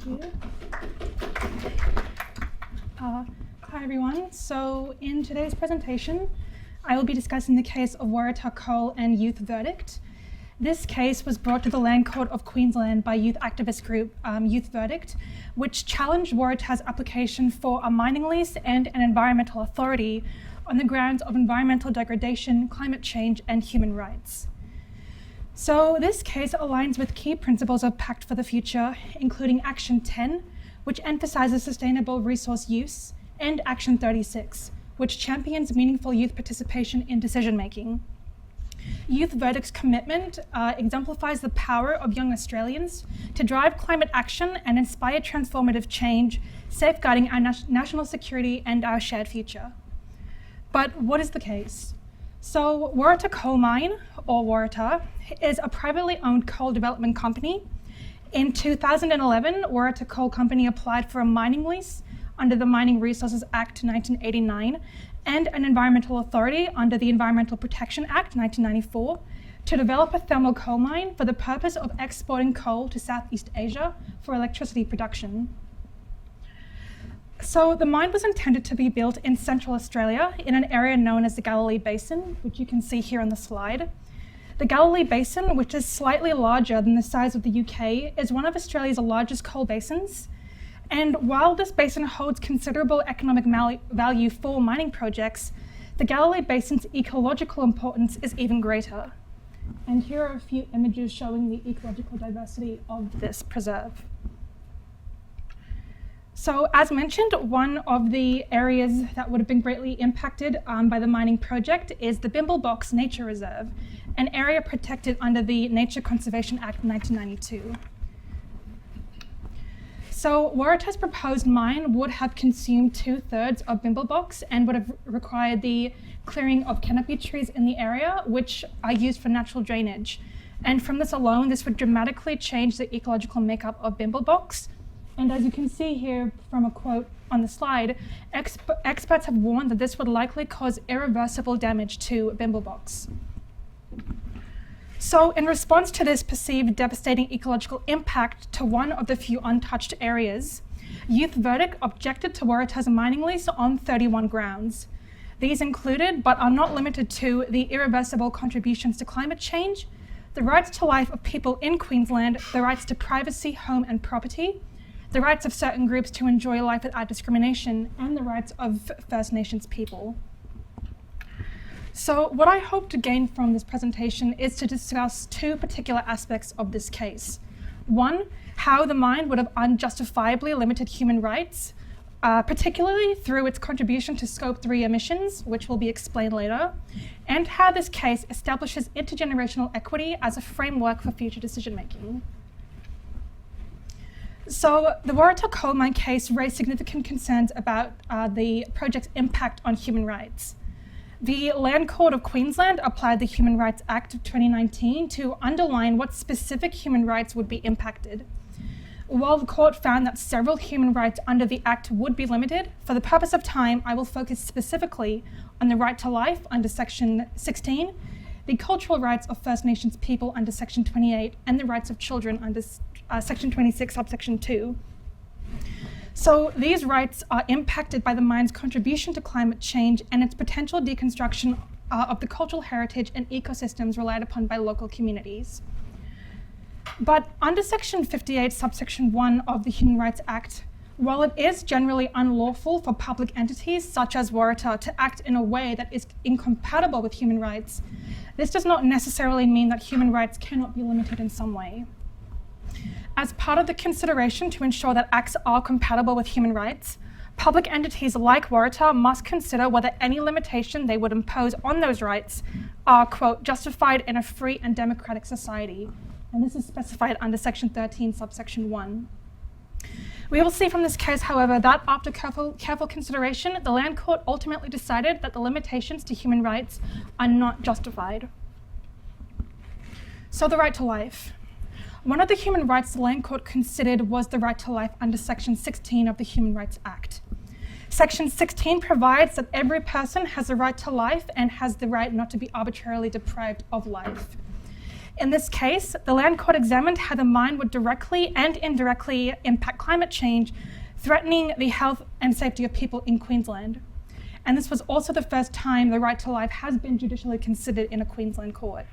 Thank you. Hi everyone. So in today's presentation, I will be discussing the case of Waratah coal and youth verdict. This case was brought to the Land Court of Queensland by youth activist group Youth Verdict, which challenged Waratah's application for a mining lease and an environmental authority on the grounds of environmental degradation, climate change, and human rights. So this case aligns with key principles of Pact for the Future, including Action 10, which emphasizes sustainable resource use, and Action 36, which champions meaningful youth participation in decision-making. Youth Verdict's commitment exemplifies the power of young Australians to drive climate action and inspire transformative change, safeguarding our national security and our shared future. But what is the case? So Waratah Coal Mine, or Waratah, is a privately owned coal development company. In 2011, Waratah Coal Company applied for a mining lease under the Mining Resources Act 1989 and an environmental authority under the Environmental Protection Act 1994 to develop a thermal coal mine for the purpose of exporting coal to Southeast Asia for electricity production. So the mine was intended to be built in Central Australia in an area known as the Galilee Basin, which you can see here on the slide. The Galilee Basin, which is slightly larger than the size of the UK, is one of Australia's largest coal basins. And while this basin holds considerable economic value for mining projects, the Galilee Basin's ecological importance is even greater. And here are a few images showing the ecological diversity of this preserve. So as mentioned, one of the areas that would have been greatly impacted by the mining project is the Bimblebox Nature Reserve, an area protected under the Nature Conservation Act 1992. So Waratah's proposed mine would have consumed 2/3 of Bimblebox and would have required the clearing of canopy trees in the area, which are used for natural drainage. And from this alone, this would dramatically change the ecological makeup of Bimblebox. And as you can see here from a quote on the slide, experts have warned that this would likely cause irreversible damage to Bimblebox. So in response to this perceived devastating ecological impact to one of the few untouched areas, Youth Verdict objected to Waratah's mining lease on 31 grounds. These included, but are not limited to, the irreversible contributions to climate change, the rights to life of people in Queensland, the rights to privacy, home and property, the rights of certain groups to enjoy life without discrimination, and the rights of First Nations people. So what I hope to gain from this presentation is to discuss two particular aspects of this case. One, how the mine would have unjustifiably limited human rights, particularly through its contribution to Scope 3 emissions, which will be explained later, and how this case establishes intergenerational equity as a framework for future decision-making. So the Waratah coal mine case raised significant concerns about the project's impact on human rights. The Land Court of Queensland applied the Human Rights Act of 2019 to underline what specific human rights would be impacted. While the court found that several human rights under the Act would be limited, for the purpose of time, I will focus specifically on the right to life under Section 16, the cultural rights of First Nations people under Section 28, and the rights of children under Section 26, subsection 2. So these rights are impacted by the mine's contribution to climate change and its potential deconstruction of the cultural heritage and ecosystems relied upon by local communities. But under Section 58, subsection 1 of the Human Rights Act, while it is generally unlawful for public entities such as Waratah to act in a way that is incompatible with human rights, this does not necessarily mean that human rights cannot be limited in some way. As part of the consideration to ensure that acts are compatible with human rights, public entities like Waratah must consider whether any limitation they would impose on those rights are, quote, justified in a free and democratic society. And this is specified under Section 13, subsection 1. We will see from this case, however, that after careful consideration, the Land Court ultimately decided that the limitations to human rights are not justified. So the right to life. One of the human rights the Land Court considered was the right to life under Section 16 of the Human Rights Act. Section 16 provides that every person has a right to life and has the right not to be arbitrarily deprived of life. In this case, the Land Court examined how the mine would directly and indirectly impact climate change, threatening the health and safety of people in Queensland. And this was also the first time the right to life has been judicially considered in a Queensland court.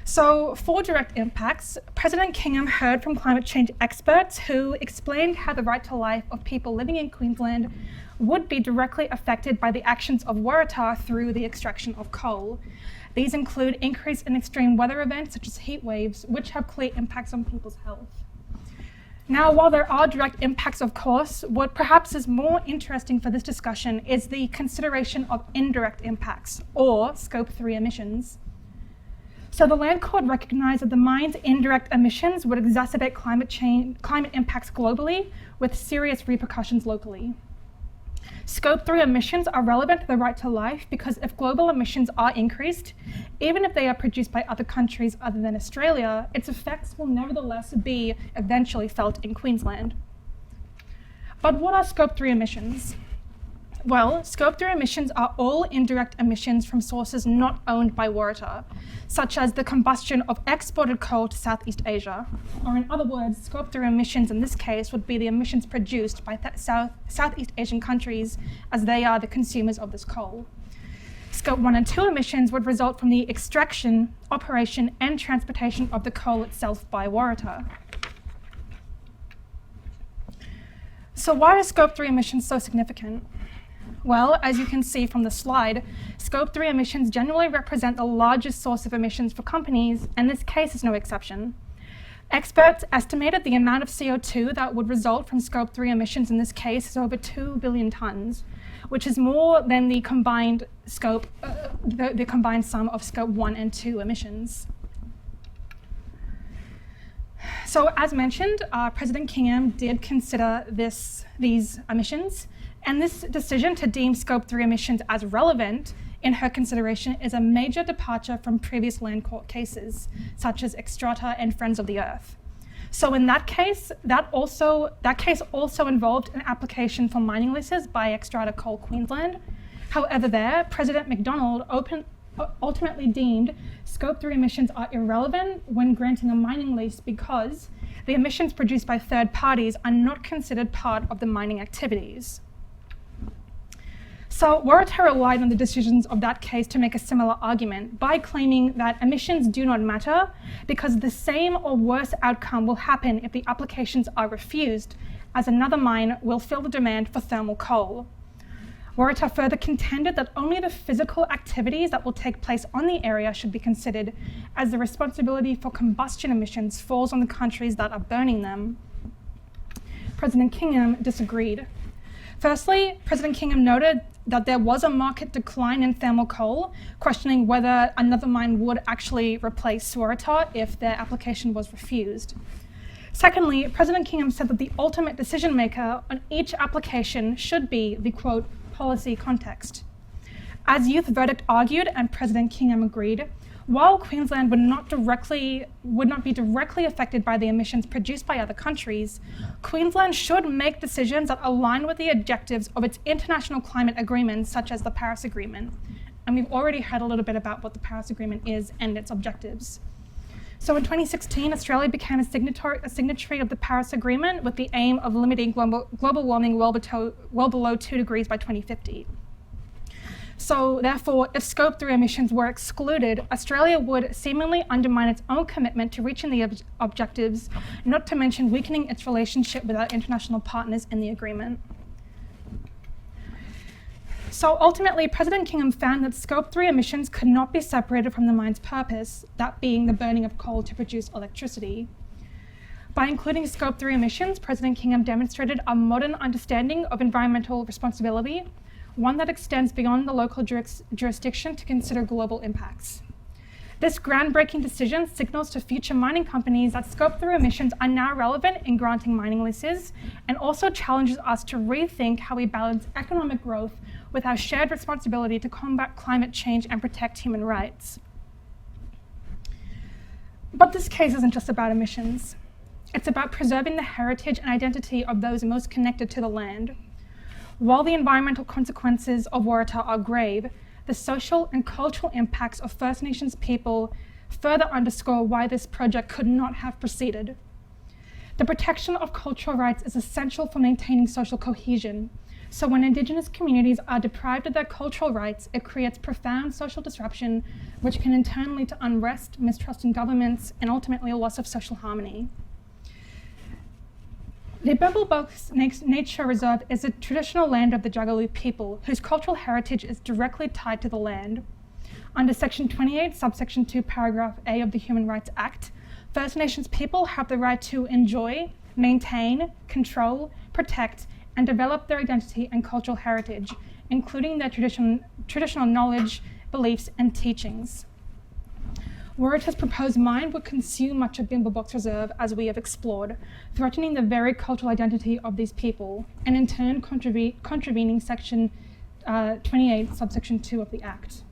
So for direct impacts, President Kingham heard from climate change experts who explained how the right to life of people living in Queensland would be directly affected by the actions of Waratah through the extraction of coal. These include increase in extreme weather events such as heat waves, which have clear impacts on people's health. Now, while there are direct impacts, of course, what perhaps is more interesting for this discussion is the consideration of indirect impacts, or Scope 3 emissions. So the Land Court recognised that the mine's indirect emissions would exacerbate climate impacts globally, with serious repercussions locally. Scope 3 emissions are relevant to the right to life because if global emissions are increased, even if they are produced by other countries other than Australia, its effects will nevertheless be eventually felt in Queensland. But what are Scope 3 emissions? Well, Scope 3 emissions are all indirect emissions from sources not owned by Waratah, such as the combustion of exported coal to Southeast Asia. Or in other words, Scope 3 emissions in this case would be the emissions produced by Southeast Asian countries, as they are the consumers of this coal. Scope 1 and 2 emissions would result from the extraction, operation, and transportation of the coal itself by Waratah. So why are Scope 3 emissions so significant? Well, as you can see from the slide, Scope 3 emissions generally represent the largest source of emissions for companies, and this case is no exception. Experts estimated the amount of CO2 that would result from Scope 3 emissions in this case is over 2 billion tonnes, which is more than the combined the combined sum of Scope 1 and 2 emissions. So as mentioned, President Kingham did consider these emissions, and this decision to deem Scope 3 emissions as relevant in her consideration is a major departure from previous Land Court cases, such as Electra and Friends of the Earth. So in that case, that case also involved an application for mining leases by Electra Coal Queensland. However, there, President McDonald ultimately deemed Scope 3 emissions are irrelevant when granting a mining lease because the emissions produced by third parties are not considered part of the mining activities. So Waratah relied on the decisions of that case to make a similar argument by claiming that emissions do not matter because the same or worse outcome will happen if the applications are refused, as another mine will fill the demand for thermal coal. Waratah further contended that only the physical activities that will take place on the area should be considered, as the responsibility for combustion emissions falls on the countries that are burning them. President Kingham disagreed. Firstly, President Kingham noted that there was a market decline in thermal coal, questioning whether another mine would actually replace Waratah if their application was refused. Secondly, President Kingham said that the ultimate decision maker on each application should be the, quote, policy context. As Youth Verdict argued, and President Kingham agreed, while Queensland would not be directly affected by the emissions produced by other countries, Queensland should make decisions that align with the objectives of its international climate agreements, such as the Paris Agreement. And we've already heard a little bit about what the Paris Agreement is and its objectives. So in 2016, Australia became a signatory of the Paris Agreement with the aim of limiting global warming well below 2 degrees by 2050. So therefore, if Scope 3 emissions were excluded, Australia would seemingly undermine its own commitment to reaching the objectives, not to mention weakening its relationship with our international partners in the agreement. So ultimately, President Kingham found that Scope 3 emissions could not be separated from the mine's purpose, that being the burning of coal to produce electricity. By including Scope 3 emissions, President Kingham demonstrated a modern understanding of environmental responsibility, one that extends beyond the local jurisdiction to consider global impacts. This groundbreaking decision signals to future mining companies that Scope 3 emissions are now relevant in granting mining leases, and also challenges us to rethink how we balance economic growth with our shared responsibility to combat climate change and protect human rights. But this case isn't just about emissions. It's about preserving the heritage and identity of those most connected to the land. While the environmental consequences of Waratah are grave, the social and cultural impacts of First Nations people further underscore why this project could not have proceeded. The protection of cultural rights is essential for maintaining social cohesion. So when Indigenous communities are deprived of their cultural rights, it creates profound social disruption, which can in turn lead to unrest, mistrust in governments, and ultimately a loss of social harmony. The Bimblebox Nature Reserve is a traditional land of the Jagaloo people, whose cultural heritage is directly tied to the land. Under Section 28, subsection 2, paragraph A of the Human Rights Act, First Nations people have the right to enjoy, maintain, control, protect, and develop their identity and cultural heritage, including their traditional knowledge, beliefs, and teachings. Waratah's proposed mine would consume much of Bimblebox Reserve, as we have explored, threatening the very cultural identity of these people, and in turn contravening Section 28, subsection 2 of the Act.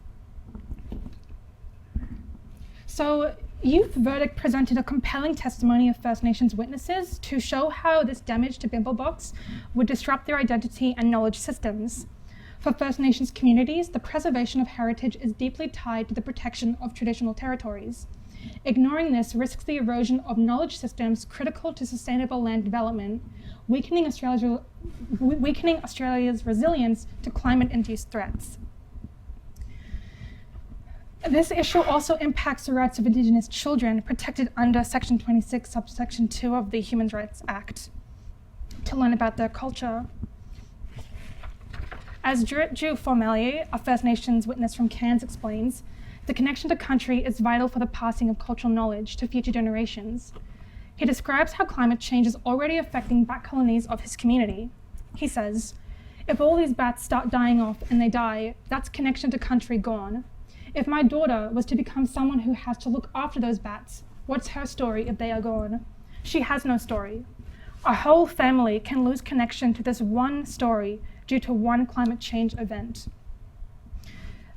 So, Youth Verdict presented a compelling testimony of First Nations witnesses to show how this damage to Bimblebox would disrupt their identity and knowledge systems. For First Nations communities, the preservation of heritage is deeply tied to the protection of traditional territories. Ignoring this risks the erosion of knowledge systems critical to sustainable land development, weakening Australia's resilience to climate-induced threats. This issue also impacts the rights of Indigenous children protected under Section 26, subsection 2 of the Human Rights Act, to learn about their culture. As Drew Formelier, a First Nations witness from Cairns, explains, the connection to country is vital for the passing of cultural knowledge to future generations. He describes how climate change is already affecting bat colonies of his community. He says, if all these bats start dying off and they die, that's connection to country gone. If my daughter was to become someone who has to look after those bats, what's her story if they are gone? She has no story. A whole family can lose connection to this one story due to one climate change event.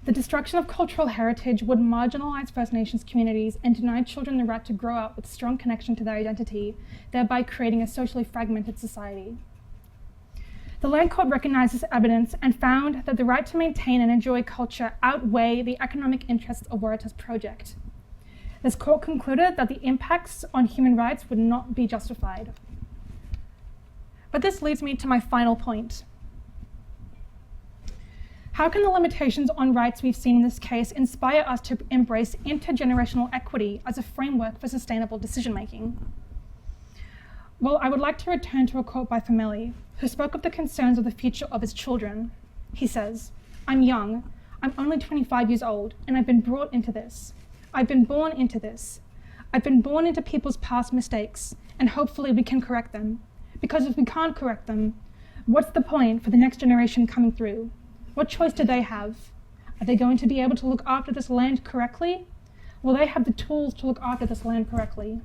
The destruction of cultural heritage would marginalize First Nations communities and deny children the right to grow up with strong connection to their identity, thereby creating a socially fragmented society. The Land Court recognized this evidence and found that the right to maintain and enjoy culture outweigh the economic interests of Waratah's project. This court concluded that the impacts on human rights would not be justified. But this leads me to my final point. How can the limitations on rights we've seen in this case inspire us to embrace intergenerational equity as a framework for sustainable decision-making? Well, I would like to return to a quote by Formelier, who spoke of the concerns of the future of his children. He says, I'm young, I'm only 25 years old, and I've been brought into this. I've been born into this. I've been born into people's past mistakes, and hopefully we can correct them. Because if we can't correct them, what's the point for the next generation coming through? What choice do they have? Are they going to be able to look after this land correctly? Will they have the tools to look after this land correctly?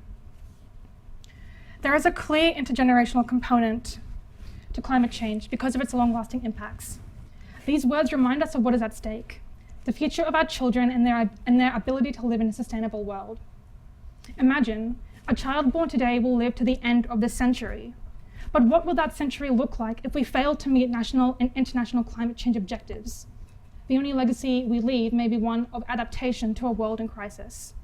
There is a clear intergenerational component to climate change because of its long-lasting impacts. These words remind us of what is at stake, the future of our children and their ability to live in a sustainable world. Imagine, a child born today will live to the end of this century. But what will that century look like if we fail to meet national and international climate change objectives? The only legacy we leave may be one of adaptation to a world in crisis.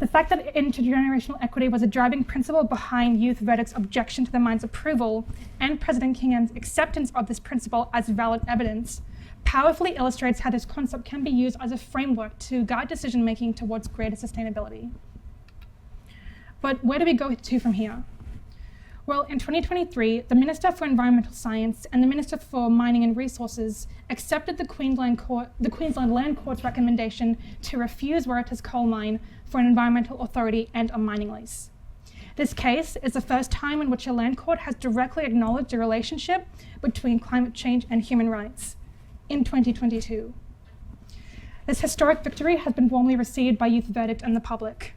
The fact that intergenerational equity was a driving principle behind Youth Verdict's objection to the mine's approval and President Kingham's acceptance of this principle as valid evidence powerfully illustrates how this concept can be used as a framework to guide decision-making towards greater sustainability. But where do we go to from here? Well, in 2023, the Minister for Environmental Science and the Minister for Mining and Resources accepted the Queensland Land Court's recommendation to refuse Waratah's coal mine for an environmental authority and a mining lease. This case is the first time in which a land court has directly acknowledged the relationship between climate change and human rights in 2022. This historic victory has been warmly received by Youth Verdict and the public.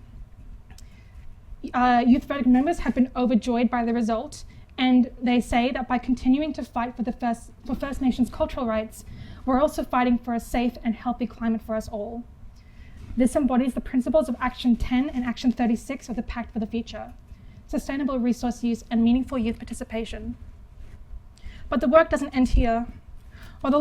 Youth Verdict members have been overjoyed by the result, and they say that by continuing to fight for First Nations cultural rights, we're also fighting for a safe and healthy climate for us all. This embodies the principles of Action 10 and Action 36 of the Pact for the Future: sustainable resource use and meaningful youth participation. But the work doesn't end here. While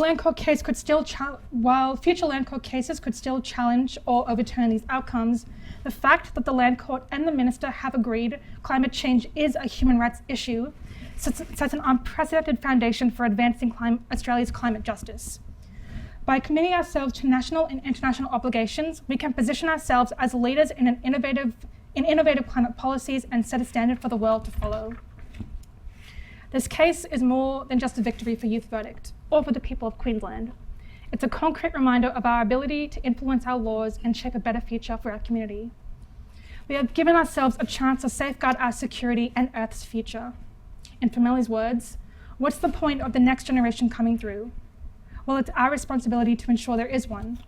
future land court cases could still challenge or overturn these outcomes, the fact that the land court and the minister have agreed climate change is a human rights issue sets an unprecedented foundation for advancing Australia's climate justice. By committing ourselves to national and international obligations, we can position ourselves as leaders in innovative climate policies and set a standard for the world to follow. This case is more than just a victory for Youth Verdict or for the people of Queensland. It's a concrete reminder of our ability to influence our laws and shape a better future for our community. We have given ourselves a chance to safeguard our security and Earth's future. In Famili's words, what's the point of the next generation coming through? Well, it's our responsibility to ensure there is one,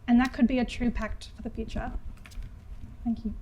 and that could be a true pact for the future. Thank you.